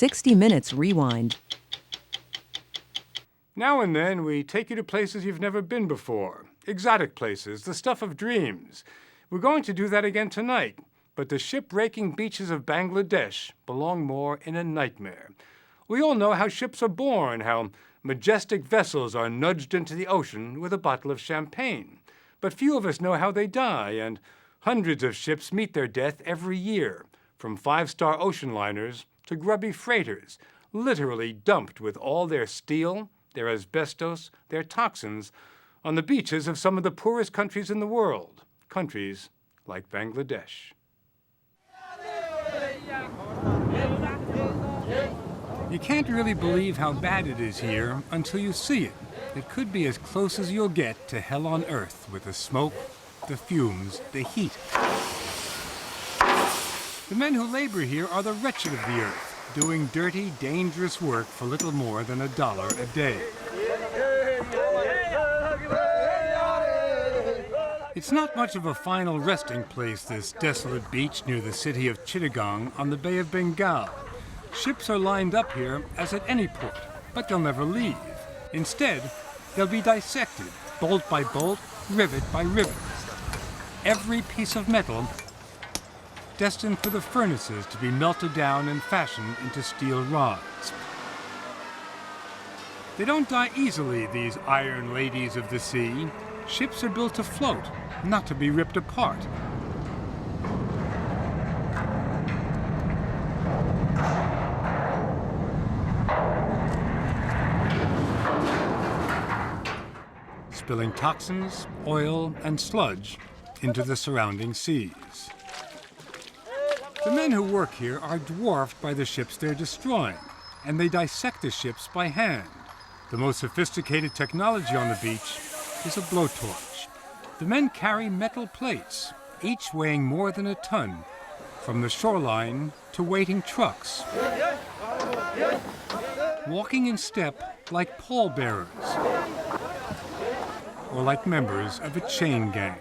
60 Minutes Rewind. Now and then, we take you to places you've never been before. Exotic places, the stuff of dreams. We're going to do that again tonight, but the shipbreaking beaches of Bangladesh belong more in a nightmare. We all know how ships are born, how majestic vessels are nudged into the ocean with a bottle of champagne. But few of us know how they die, and hundreds of ships meet their death every year, from five-star ocean liners to grubby freighters, literally dumped with all their steel, their asbestos, their toxins, on the beaches of some of the poorest countries in the world, countries like Bangladesh. You can't really believe how bad it is here until you see it. It could be as close as you'll get to hell on earth with the smoke, the fumes, the heat. The men who labor here are the wretched of the earth, doing dirty, dangerous work for little more than $1 a day. It's not much of a final resting place, this desolate beach near the city of Chittagong on the Bay of Bengal. Ships are lined up here as at any port, but they'll never leave. Instead, they'll be dissected, bolt by bolt, rivet by rivet. Every piece of metal destined for the furnaces to be melted down and fashioned into steel rods. They don't die easily, these iron ladies of the sea. Ships are built to float, not to be ripped apart. Spilling toxins, oil, and sludge into the surrounding seas. The men who work here are dwarfed by the ships they're destroying, and they dissect the ships by hand. The most sophisticated technology on the beach is a blowtorch. The men carry metal plates, each weighing more than a ton, from the shoreline to waiting trucks, walking in step like pallbearers, or like members of a chain gang.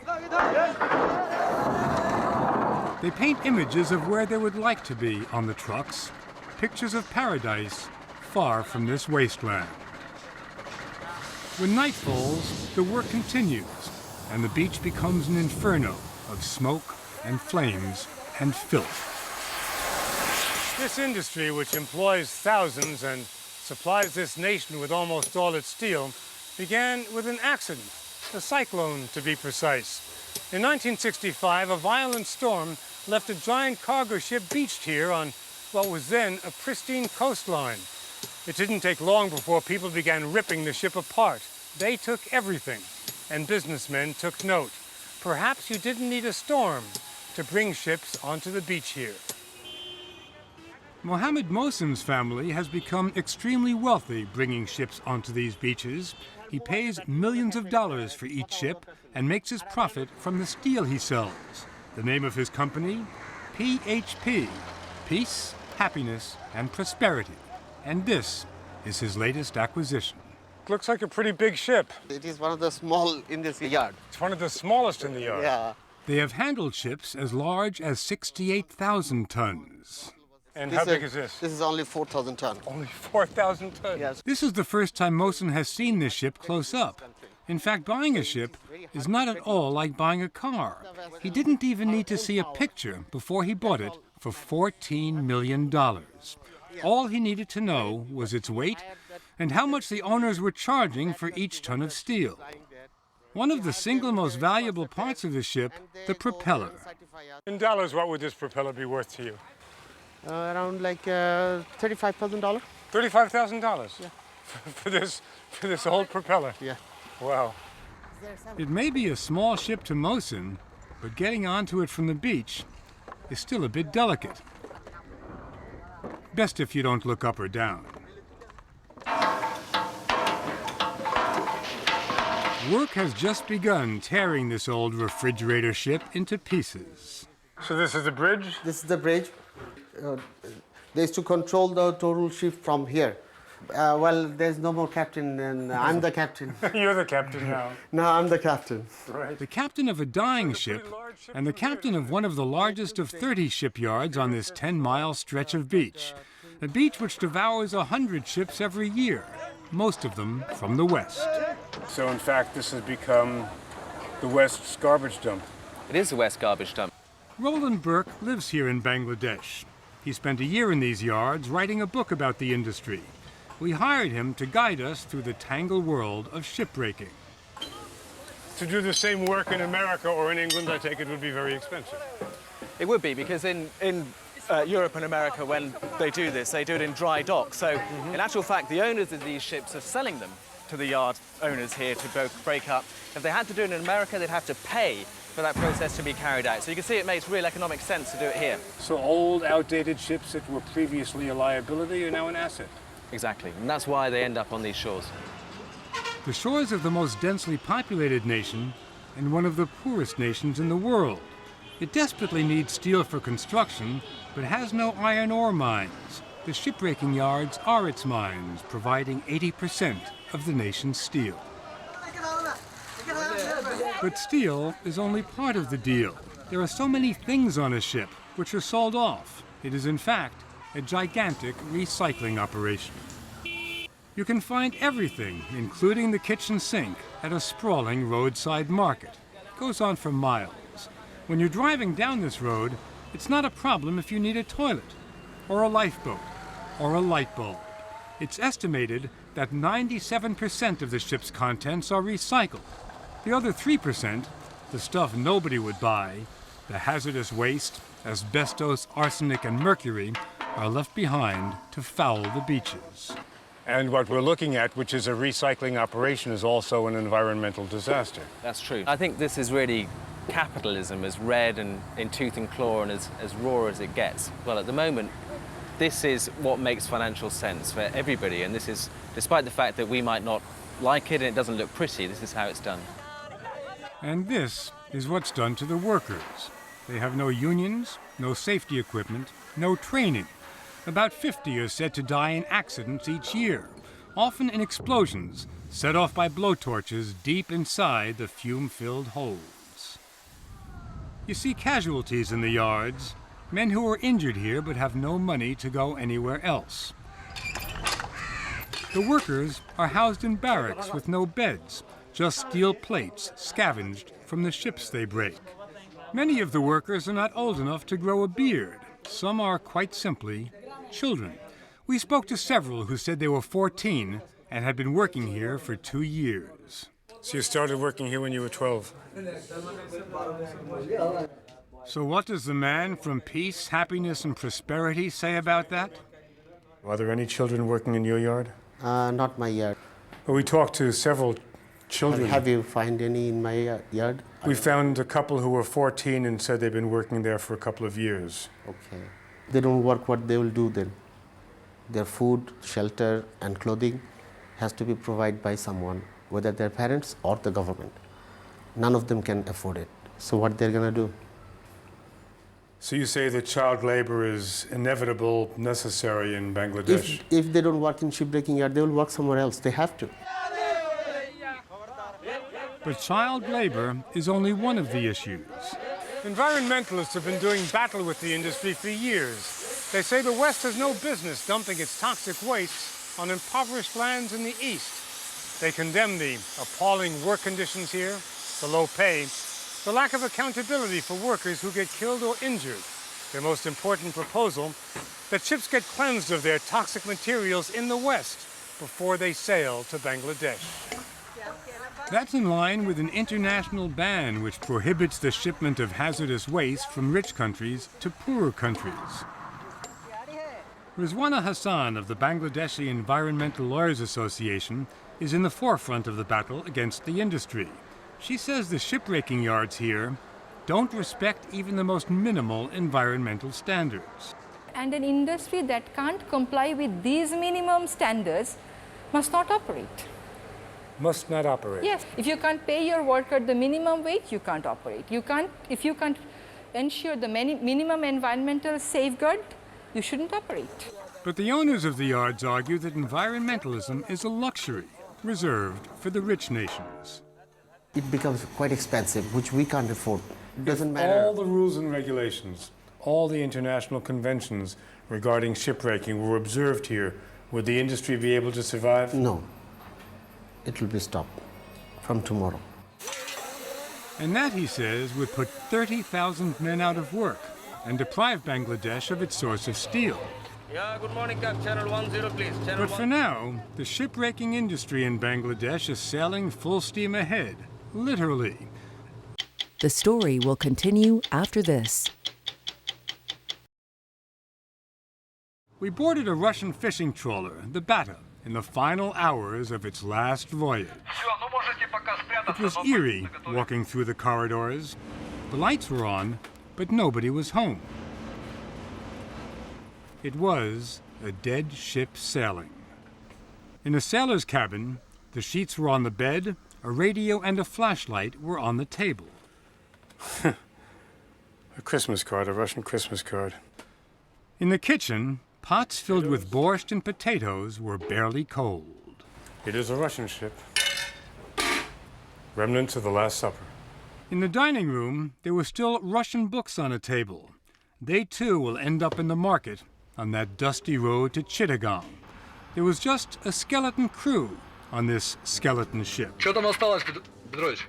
They paint images of where they would like to be on the trucks, pictures of paradise far from this wasteland. When night falls, the work continues, and the beach becomes an inferno of smoke and flames and filth. This industry, which employs thousands and supplies this nation with almost all its steel, began with an accident, a cyclone to be precise. In 1965, a violent storm left a giant cargo ship beached here on what was then a pristine coastline. It didn't take long before people began ripping the ship apart. They took everything, and businessmen took note. Perhaps you didn't need a storm to bring ships onto the beach here. Mohammed Mohsin's family has become extremely wealthy bringing ships onto these beaches. He pays millions of dollars for each ship and makes his profit from the steel he sells. The name of his company? PHP, Peace, Happiness, and Prosperity. And this is his latest acquisition. Looks like a pretty big ship. It is one of the small in this yard. It's one of the smallest in the yard. Yeah. They have handled ships as large as 68,000 tons. And how big is this? This is only 4,000 tons. Only 4,000 tons? Yes. This is the first time Mohsin has seen this ship close up. In fact, buying a ship is not at all like buying a car. He didn't even need to see a picture before he bought it for $14 million. All he needed to know was its weight and how much the owners were charging for each ton of steel. One of the single most valuable parts of the ship, the propeller. In dollars, what would this propeller be worth to you? Around like $35,000. $35,000? Yeah. for this old propeller? Yeah. Wow. It may be a small ship to Mohsin, but getting onto it from the beach is still a bit delicate. Best if you don't look up or down. Work has just begun tearing this old refrigerator ship into pieces. So this is the bridge? This is the bridge. They used to control the total ship from here. Well, there's no more captain, and I'm the captain. You're the captain now. No, I'm the captain. Right. The captain of a dying ship, and the captain of one of the largest of 30 shipyards on this 10-mile stretch of beach. a beach which devours 100 ships every year, most of them from the West. So in fact, this has become the West's garbage dump. It is the West garbage dump. Roland Burke lives here in Bangladesh. He spent a year in these yards writing a book about the industry. We hired him to guide us through the tangled world of shipbreaking. To do the same work in America or in England, I take it would be very expensive. It would be, because in Europe and America, when they do this, they do it in dry dock. So in actual fact, the owners of these ships are selling them to the yard owners here to break up. If they had to do it in America, they'd have to pay for that process to be carried out. So you can see it makes real economic sense to do it here. So old, outdated ships that were previously a liability are now an asset. Exactly, and that's why they end up on these shores. The shores of the most densely populated nation and one of the poorest nations in the world. It desperately needs steel for construction, but has no iron ore mines. The shipbreaking yards are its mines, providing 80% of the nation's steel. But steel is only part of the deal. There are so many things on a ship which are sold off. It is in fact a gigantic recycling operation. You can find everything, including the kitchen sink, at a sprawling roadside market. It goes on for miles. When you're driving down this road, it's not a problem if you need a toilet, or a lifeboat, or a light bulb. It's estimated that 97% of the ship's contents are recycled. The other 3%, the stuff nobody would buy, the hazardous waste, asbestos, arsenic, and mercury, are left behind to foul the beaches. And what we're looking at, which is a recycling operation, is also an environmental disaster. That's true. I think this is really capitalism as red and in tooth and claw and as raw as it gets. Well, at the moment, this is what makes financial sense for everybody, and this is, despite the fact that we might not like it and it doesn't look pretty, this is how it's done. And this is what's done to the workers. They have no unions, no safety equipment, no training. About 50 are said to die in accidents each year, often in explosions set off by blowtorches deep inside the fume-filled holds. You see casualties in the yards, men who are injured here but have no money to go anywhere else. The workers are housed in barracks with no beds, just steel plates scavenged from the ships they break. Many of the workers are not old enough to grow a beard. Some are quite simply children. We spoke to several who said they were 14 and had been working here for 2 years. So you started working here when you were 12? So what does the man from peace, happiness, and prosperity say about that? Are there any children working in your yard? Not my yard. Well, we talked to several children. Have you found any in my yard? We found a couple who were 14 and said they've been working there for a couple of years. Okay. They don't work, what they will do then? Their food, shelter, and clothing has to be provided by someone, whether their parents or the government. None of them can afford it. So what they're going to do? So you say that child labor is inevitable, necessary in Bangladesh? If they don't work in shipbreaking yard, they will work somewhere else. They have to. But child labor is only one of the issues. Environmentalists have been doing battle with the industry for years. They say the West has no business dumping its toxic wastes on impoverished lands in the East. They condemn the appalling work conditions here, the low pay, the lack of accountability for workers who get killed or injured. Their most important proposal, that ships get cleansed of their toxic materials in the West before they sail to Bangladesh. That's in line with an international ban which prohibits the shipment of hazardous waste from rich countries to poorer countries. Rizwana Hassan of the Bangladeshi Environmental Lawyers Association is in the forefront of the battle against the industry. She says the shipbreaking yards here don't respect even the most minimal environmental standards. And an industry that can't comply with these minimum standards must not operate. Must not operate? Yes. If you can't pay your worker the minimum wage, you can't operate. If you can't ensure the minimum environmental safeguard, you shouldn't operate. But the owners of the yards argue that environmentalism is a luxury reserved for the rich nations. It becomes quite expensive, which we can't afford. It doesn't matter. All the rules and regulations all the international conventions regarding shipbreaking were observed here, would the industry be able to survive? No, it will be stopped from tomorrow. And that, he says, would put 30,000 men out of work and deprive Bangladesh of its source of steel. Yeah, good morning, Cap. Channel 10, please. Channel But for now, the shipbreaking industry in Bangladesh is sailing full steam ahead, literally. The story will continue after this. We boarded a Russian fishing trawler, the Bata, in the final hours of its last voyage. It was eerie walking through the corridors. The lights were on, but nobody was home. It was a dead ship sailing. In the sailor's cabin, the sheets were on the bed, a radio and a flashlight were on the table. A Christmas card, a Russian Christmas card. In the kitchen, pots filled with borscht and potatoes were barely cold. It is a Russian ship. Remnants of the Last Supper. In the dining room, there were still Russian books on a table. They too will end up in the market on that dusty road to Chittagong. There was just a skeleton crew on this skeleton ship. Что там осталось, Петрович?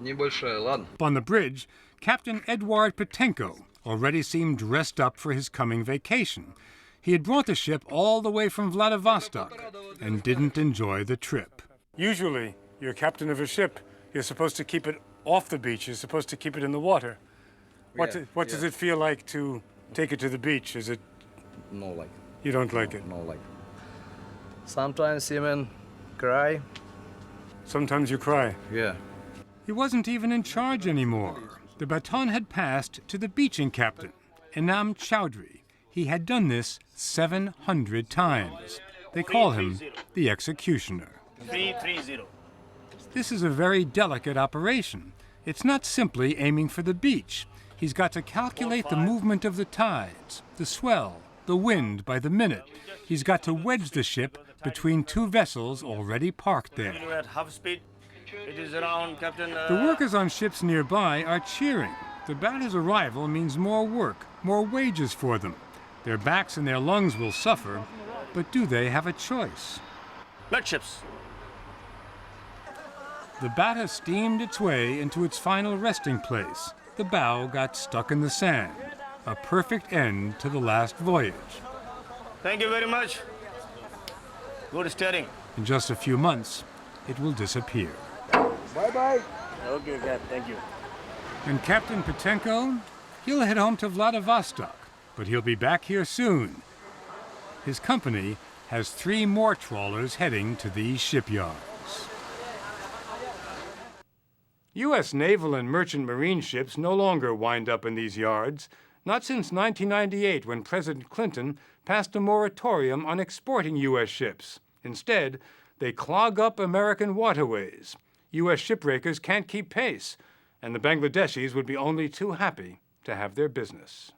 Небольшая, ладно. On the bridge, Captain Eduard Petenko already seemed dressed up for his coming vacation. He had brought the ship all the way from Vladivostok and didn't enjoy the trip. Usually, you're captain of a ship. You're supposed to keep it off the beach. You're supposed to keep it in the water. What does it feel like to take it to the beach? Is it... No like. You don't like it? No like. Sometimes seamen cry. Sometimes you cry. Yeah. He wasn't even in charge anymore. The baton had passed to the beaching captain, Inam Chowdhury. He had done this 700 times. They call him the executioner. 330. This is a very delicate operation. It's not simply aiming for the beach. He's got to calculate the movement of the tides, the swell, the wind by the minute. He's got to wedge the ship between two vessels already parked there. At half speed. It is around, Captain. The workers on ships nearby are cheering. The Bata's arrival means more work, more wages for them. Their backs and their lungs will suffer, but do they have a choice? Midships. The Bata steamed its way into its final resting place. The bow got stuck in the sand. A perfect end to the last voyage. Thank you very much. Good steering. In just a few months, it will disappear. Bye-bye. Okay, Cap. Thank you. And Captain Petenko, he'll head home to Vladivostok, but he'll be back here soon. His company has 3 more trawlers heading to these shipyards. U.S. naval and merchant marine ships no longer wind up in these yards, not since 1998 when President Clinton passed a moratorium on exporting U.S. ships. Instead, they clog up American waterways. U.S. shipbreakers can't keep pace, and the Bangladeshis would be only too happy to have their business.